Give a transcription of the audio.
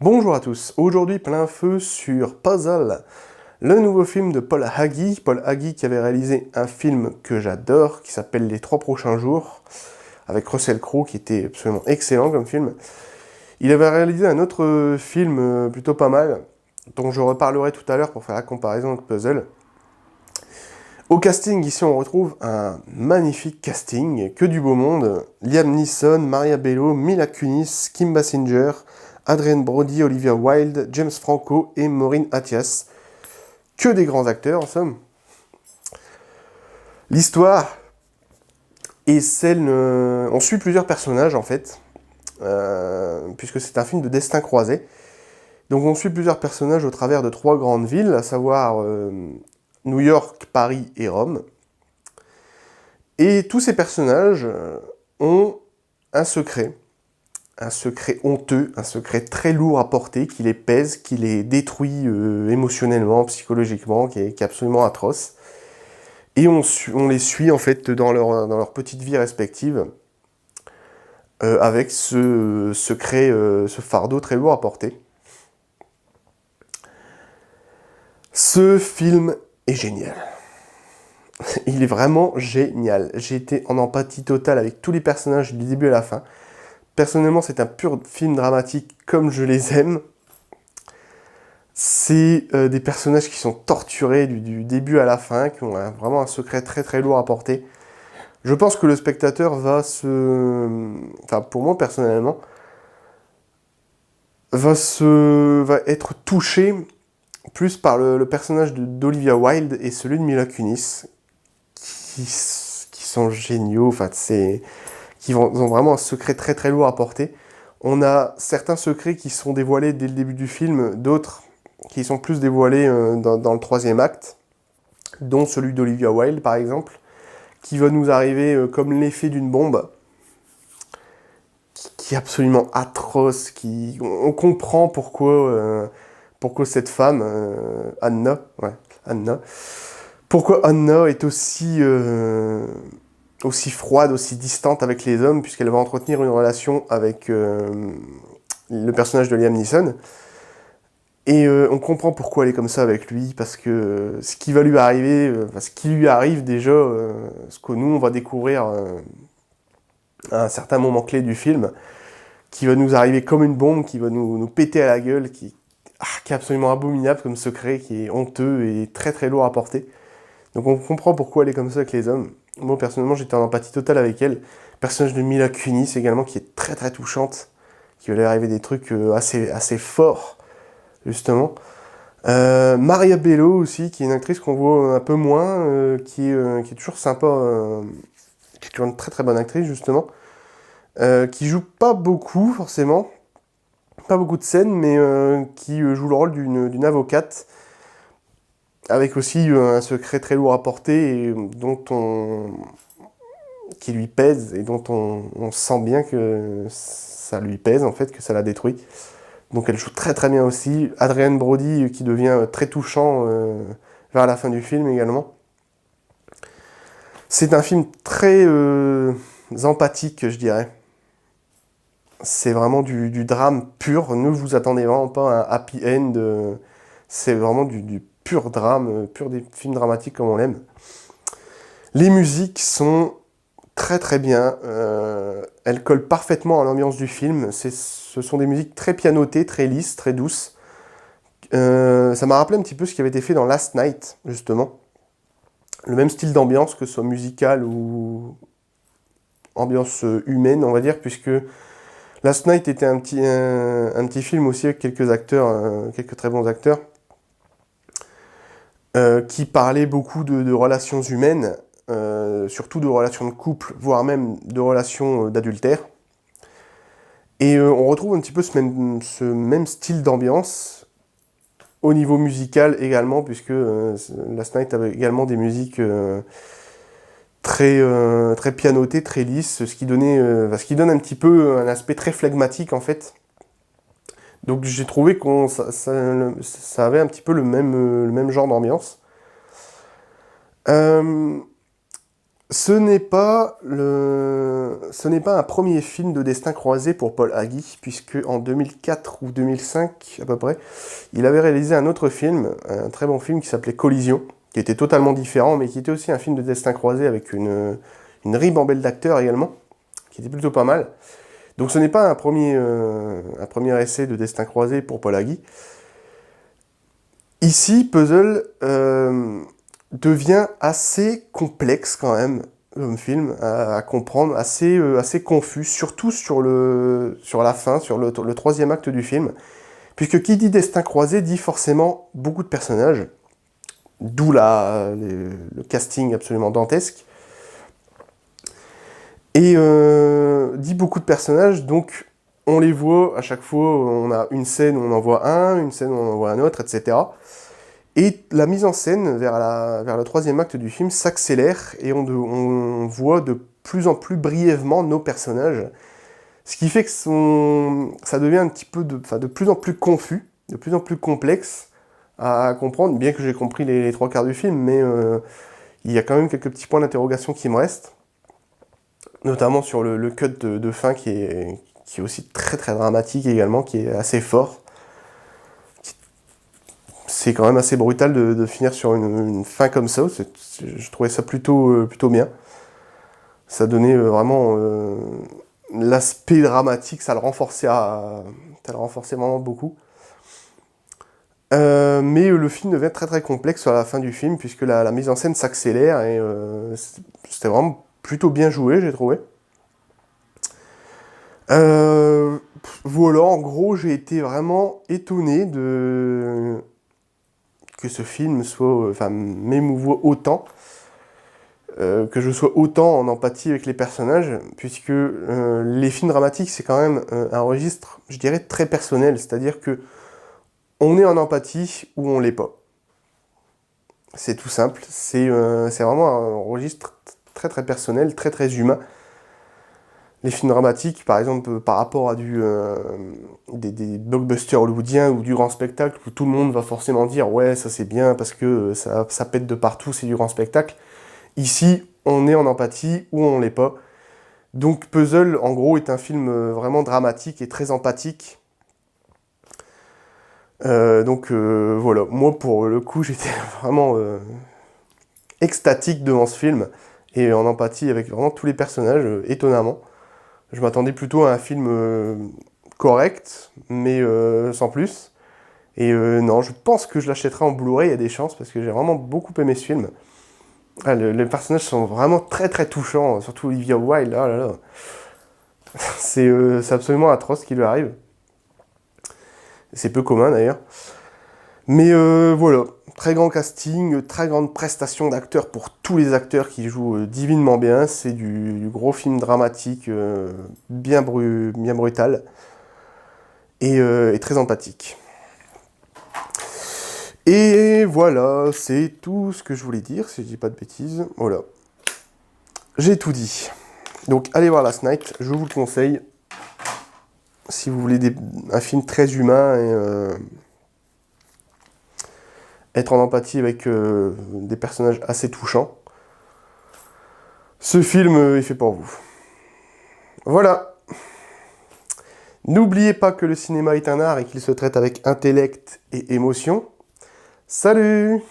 Bonjour à tous, aujourd'hui plein feu sur Puzzle, le nouveau film de Paul Hagi. Paul Hagi qui avait réalisé un film que j'adore, qui s'appelle Les 3 prochains jours, avec Russell Crowe, qui était absolument excellent comme film. Il avait réalisé un autre film plutôt pas mal, dont je reparlerai tout à l'heure pour faire la comparaison avec Puzzle. Au casting, ici on retrouve un magnifique casting, que du beau monde. Liam Neeson, Maria Bello, Mila Kunis, Kim Basinger, Adrien Brody, Olivia Wilde, James Franco et Maureen Attias. Que des grands acteurs en somme. L'histoire est celle... on suit plusieurs personnages en fait, puisque c'est un film de destin croisé. Donc on suit plusieurs personnages au travers de 3 grandes villes, à savoir New York, Paris et Rome. Et tous ces personnages ont un secret honteux, un secret très lourd à porter, qui les pèse, qui les détruit émotionnellement, psychologiquement, qui est absolument atroce. Et on les suit en fait dans leur petite vie respective, avec ce secret, ce fardeau très lourd à porter. Ce film est génial. Il est vraiment génial. J'ai été en empathie totale avec tous les personnages du début à la fin. Personnellement, c'est un pur film dramatique comme je les aime. C'est des personnages qui sont torturés du début à la fin, qui ont vraiment un secret très très lourd à porter. Je pense que le spectateur va enfin pour moi personnellement, va être touché plus par le personnage d'Olivia Wilde et celui de Mila Kunis, qui sont géniaux, enfin qui ont vraiment un secret très très lourd à porter. On a certains secrets qui sont dévoilés dès le début du film, d'autres qui sont plus dévoilés dans le 3e acte, dont celui d'Olivia Wilde par exemple, qui va nous arriver comme l'effet d'une bombe, qui est absolument atroce, on comprend pourquoi cette femme, Anna, pourquoi Anna est aussi froide, aussi distante avec les hommes, puisqu'elle va entretenir une relation avec le personnage de Liam Neeson. Et on comprend pourquoi elle est comme ça avec lui, parce que ce qui va lui arriver, ce qui lui arrive déjà, ce que nous on va découvrir à un certain moment clé du film, qui va nous arriver comme une bombe, qui va nous péter à la gueule, qui est absolument abominable comme secret, qui est honteux et très très lourd à porter. Donc on comprend pourquoi elle est comme ça avec les hommes. Moi personnellement j'étais en empathie totale avec elle. Le personnage de Mila Kunis également, qui est très très touchante, qui va lui arriver des trucs assez forts, justement. Maria Bello aussi, qui est une actrice qu'on voit un peu moins, qui est toujours sympa, qui est toujours une très très bonne actrice justement, qui joue pas beaucoup forcément, pas beaucoup de scènes, mais qui joue le rôle d'une avocate, avec aussi un secret très lourd à porter, et qui lui pèse, et dont on sent bien que ça lui pèse en fait, que ça la détruit. Donc elle joue très très bien aussi. Adrien Brody qui devient très touchant vers la fin du film également. C'est un film très empathique, je dirais. C'est vraiment du drame pur. Ne vous attendez vraiment pas à un happy end. C'est vraiment du pur drame, pur des films dramatiques comme on l'aime. Les musiques sont très très bien. Elles collent parfaitement à l'ambiance du film. Ce sont des musiques très pianotées, très lisses, très douces. Ça m'a rappelé un petit peu ce qui avait été fait dans Last Night, justement. Le même style d'ambiance, que ce soit musical ou ambiance humaine, on va dire, puisque Last Night était un petit film aussi avec quelques acteurs, quelques très bons acteurs, qui parlait beaucoup de relations humaines, surtout de relations de couple, voire même de relations d'adultère. Et on retrouve un petit peu ce même style d'ambiance au niveau musical également, puisque Last Night avait également des musiques très pianotées, très lisses, ce qui donne un petit peu un aspect très flegmatique en fait. Donc j'ai trouvé que ça avait un petit peu le même genre d'ambiance. Ce n'est pas un premier film de destin croisé pour Paul Hagi, puisque en 2004 ou 2005 à peu près, il avait réalisé un autre film, un très bon film qui s'appelait Collision, qui était totalement différent, mais qui était aussi un film de destin croisé avec une ribambelle d'acteurs également, qui était plutôt pas mal. Donc ce n'est pas un premier essai de destin croisé pour Paul Hagi. Ici, Puzzle devient assez complexe quand même, comme film, à comprendre, assez confus, surtout sur la fin, sur le troisième acte du film, puisque qui dit destin croisé dit forcément beaucoup de personnages, d'où le casting absolument dantesque, et dit beaucoup de personnages, donc on les voit à chaque fois, on a une scène où on en voit un, une scène où on en voit un autre, etc. Et la mise en scène vers le troisième acte du film s'accélère et on voit de plus en plus brièvement nos personnages. Ce qui fait que ça devient un petit peu de plus en plus confus, de plus en plus complexe à comprendre, bien que j'ai compris les trois quarts du film, mais il y a quand même quelques petits points d'interrogation qui me restent, notamment sur le cut de fin qui est aussi très très dramatique également, qui est assez fort. C'est quand même assez brutal de finir sur une fin comme ça. Je trouvais ça plutôt bien. Ça donnait vraiment l'aspect dramatique, ça le renforçait vraiment beaucoup. Mais le film devient très très complexe à la fin du film, puisque la mise en scène s'accélère, et c'était vraiment plutôt bien joué, j'ai trouvé. Voilà, en gros, j'ai été vraiment étonné que ce film m'émouvoie autant, que je sois autant en empathie avec les personnages, puisque les films dramatiques, c'est quand même un registre, je dirais, très personnel, c'est-à-dire que on est en empathie ou on l'est pas. C'est tout simple, c'est vraiment un registre très très personnel, très très humain. Les films dramatiques, par exemple, par rapport à des blockbusters hollywoodiens ou du grand spectacle, où tout le monde va forcément dire « ouais, ça c'est bien parce que ça pète de partout, c'est du grand spectacle ». Ici, on est en empathie ou on l'est pas. Donc Puzzle, en gros, est un film vraiment dramatique et très empathique. Voilà, moi pour le coup, j'étais vraiment extatique devant ce film et en empathie avec vraiment tous les personnages, étonnamment. Je m'attendais plutôt à un film correct, mais sans plus. Et non, je pense que je l'achèterai en Blu-ray, il y a des chances, parce que j'ai vraiment beaucoup aimé ce film. Ah, les personnages sont vraiment très très touchants, surtout Olivia Wilde, oh là là. C'est absolument atroce ce qui lui arrive. C'est peu commun d'ailleurs. Mais voilà, très grand casting, très grande prestation d'acteurs pour tous les acteurs qui jouent divinement bien. C'est du gros film dramatique, bien brutal, et très empathique. Et voilà, c'est tout ce que je voulais dire, si je dis pas de bêtises. Voilà. J'ai tout dit. Donc allez voir Last Night, je vous le conseille. Si vous voulez un film très humain et être en empathie avec des personnages assez touchants, ce film est fait pour vous. Voilà. N'oubliez pas que le cinéma est un art et qu'il se traite avec intellect et émotion. Salut!